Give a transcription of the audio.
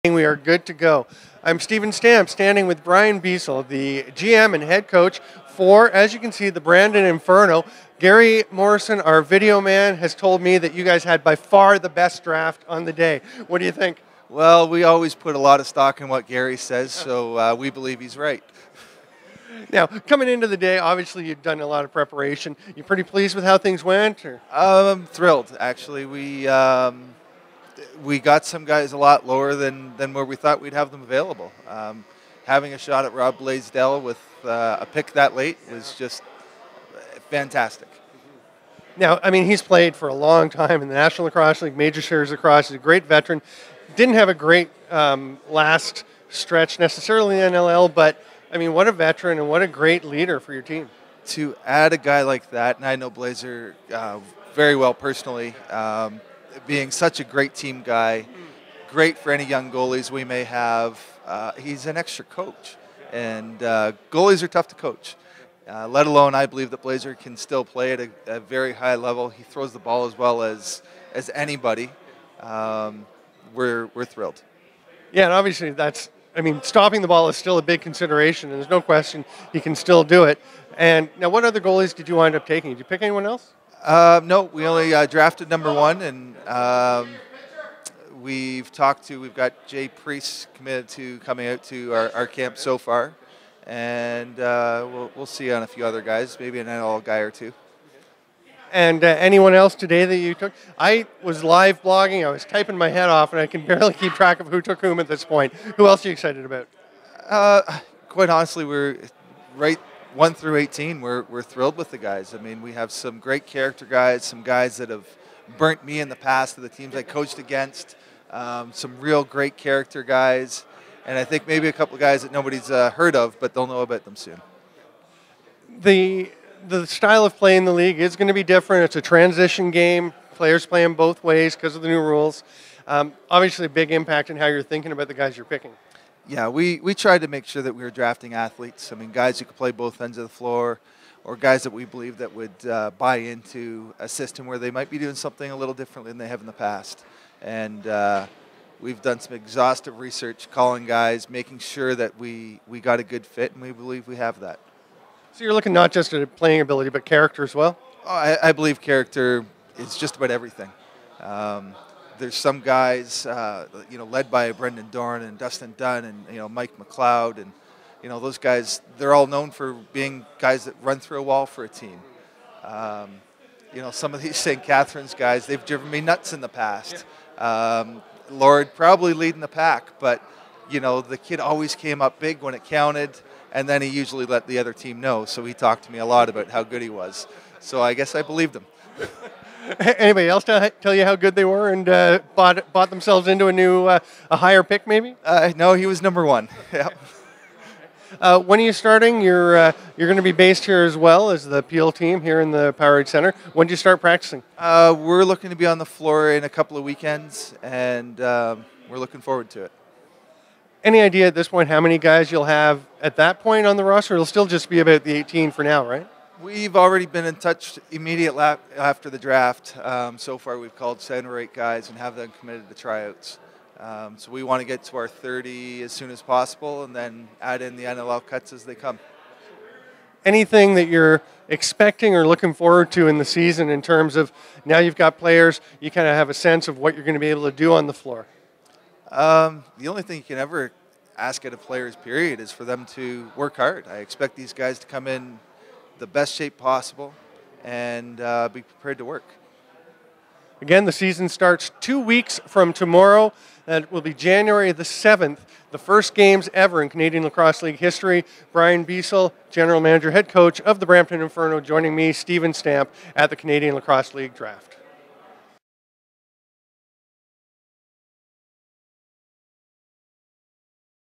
We are good to go. I'm Steven Stamp, standing with Brian Beisel, the GM and head coach for, as you can see, the Brandon Inferno. Gary Morrison, our video man, has told me that you guys had by far the best draft on the day. What do you think? Well, we always put a lot of stock in what Gary says, so we believe he's right. Now, coming into the day, obviously you've done a lot of preparation. You pretty pleased with how things went? Or? I'm thrilled, actually. We got some guys a lot lower than where we thought we'd have them available. Having a shot at Rob Blaisdell with a pick that late was just fantastic. Now, I mean, he's played for a long time in the National Lacrosse League, Major Series Lacrosse. He's a great veteran. Didn't have a great last stretch necessarily in NLL, but, I mean, what a veteran and what a great leader for your team. To add a guy like that, and I know Blazer very well personally, being such a great team guy, great for any young goalies we may have. He's an extra coach, and goalies are tough to coach. Let alone, I believe that Blazer can still play at a very high level. He throws the ball as well as anybody. We're thrilled. Yeah, and obviously that's, I mean, stopping the ball is still a big consideration, and there's no question he can still do it. And now, what other goalies did you wind up taking? Did you pick anyone else? No, we only drafted number one, and we've got Jay Priest committed to coming out to our camp so far. And we'll see on a few other guys, maybe an NL guy or two. And anyone else today that you took? I was live blogging. I was typing my head off, and I can barely keep track of who took whom at this point. Who else are you excited about? Quite honestly, we're right 1 through 18. We're thrilled with the guys. I mean, we have some great character guys, some guys that have burnt me in the past of the teams I coached against, some real great character guys. And I think maybe a couple of guys that nobody's heard of, but they'll know about them soon. The style of play in the league is going to be different. It's a transition game. Players play them both ways because of the new rules. Obviously, a big impact on how you're thinking about the guys you're picking. Yeah, we tried to make sure that we were drafting athletes. I mean, guys who could play both ends of the floor, or guys that we believe that would buy into a system where they might be doing something a little differently than they have in the past. And we've done some exhaustive research, calling guys, making sure that we got a good fit, and we believe we have that. So you're looking not just at playing ability, but character as well? Oh, I believe character is just about everything. There's some guys, led by Brendan Dorn and Dustin Dunn and, Mike McLeod, and, those guys, they're all known for being guys that run through a wall for a team. Some of these St. Catharines guys, they've driven me nuts in the past. Lord probably leading the pack, but the kid always came up big when it counted, and then he usually let the other team know. So he talked to me a lot about how good he was. So I guess I believed him. Anybody else tell you how good they were and bought themselves into a higher pick maybe? No, he was number one. Yeah. When are you starting? You're going to be based here as well as the Peel team here in the Powerade Center. When do you start practicing? We're looking to be on the floor in a couple of weekends, and we're looking forward to it. Any idea at this point how many guys you'll have at that point on the roster? It'll still just be about the 18 for now, right? We've already been in touch immediately after the draft. So far, we've called 7 or 8 guys and have them committed to tryouts. So we want to get to our 30 as soon as possible and then add in the NLL cuts as they come. Anything that you're expecting or looking forward to in the season in terms of now you've got players, you kind of have a sense of what you're going to be able to do on the floor? The only thing you can ever ask at a player's period is for them to work hard. I expect these guys to come in the best shape possible and be prepared to work. Again, the season starts 2 weeks from tomorrow. That will be January the 7th, the first games ever in Canadian Lacrosse League history. Brian Beisel, General Manager, Head Coach of the Brampton Inferno, joining me, Steven Stamp, at the Canadian Lacrosse League Draft.